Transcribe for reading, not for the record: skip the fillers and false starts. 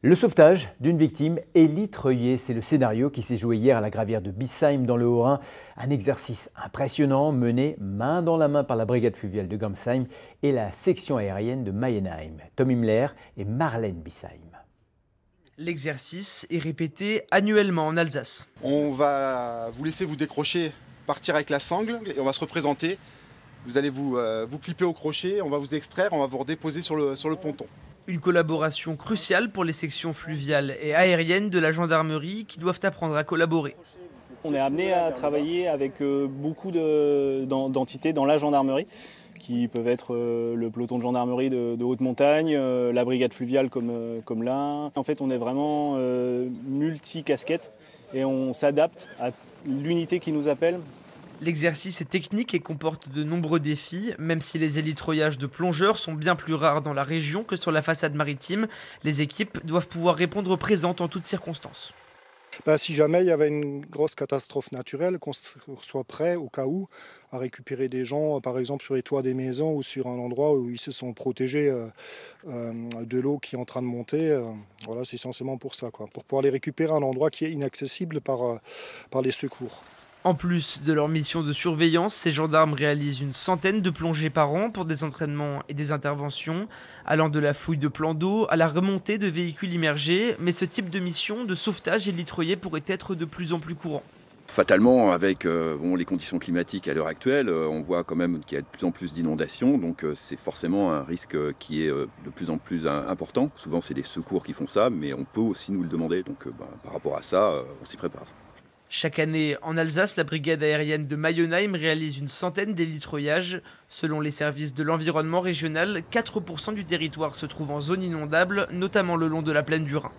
Le sauvetage d'une victime élytroyée, c'est le scénario qui s'est joué hier à la gravière de Bissheim dans le Haut-Rhin. Un exercice impressionnant mené main dans la main par la brigade fluviale de Gamsheim et la section aérienne de Mayenheim. Tom Himmler et Marlène Bissheim. L'exercice est répété annuellement en Alsace. On va vous laisser vous décrocher, partir avec la sangle et on va se représenter. Vous allez vous clipper au crochet, on va vous extraire, on va vous redéposer sur le ponton. Une collaboration cruciale pour les sections fluviales et aériennes de la gendarmerie qui doivent apprendre à collaborer. On est amené à travailler avec beaucoup d'entités dans la gendarmerie, qui peuvent être le peloton de gendarmerie de haute montagne, la brigade fluviale comme là. En fait, on est vraiment multi-casquettes et on s'adapte à l'unité qui nous appelle. L'exercice est technique et comporte de nombreux défis. Même si les élytroyages de plongeurs sont bien plus rares dans la région que sur la façade maritime, les équipes doivent pouvoir répondre présentes en toutes circonstances. Si jamais il y avait une grosse catastrophe naturelle, qu'on soit prêt au cas où à récupérer des gens, par exemple sur les toits des maisons ou sur un endroit où ils se sont protégés de l'eau qui est en train de monter. Voilà, c'est essentiellement pour ça, pour pouvoir les récupérer à un endroit qui est inaccessible par les secours. En plus de leur mission de surveillance, ces gendarmes réalisent une centaine de plongées par an pour des entraînements et des interventions, allant de la fouille de plans d'eau à la remontée de véhicules immergés. Mais ce type de mission de sauvetage élytroyé pourrait être de plus en plus courant. Fatalement, avec les conditions climatiques à l'heure actuelle, on voit quand même qu'il y a de plus en plus d'inondations, donc c'est forcément un risque qui est de plus en plus important. Souvent c'est des secours qui font ça, mais on peut aussi nous le demander, donc par rapport à ça, on s'y prépare. Chaque année, en Alsace, la brigade aérienne de Mayenheim réalise une centaine d'élytroyages. Selon les services de l'environnement régional, 4% du territoire se trouve en zone inondable, notamment le long de la plaine du Rhin.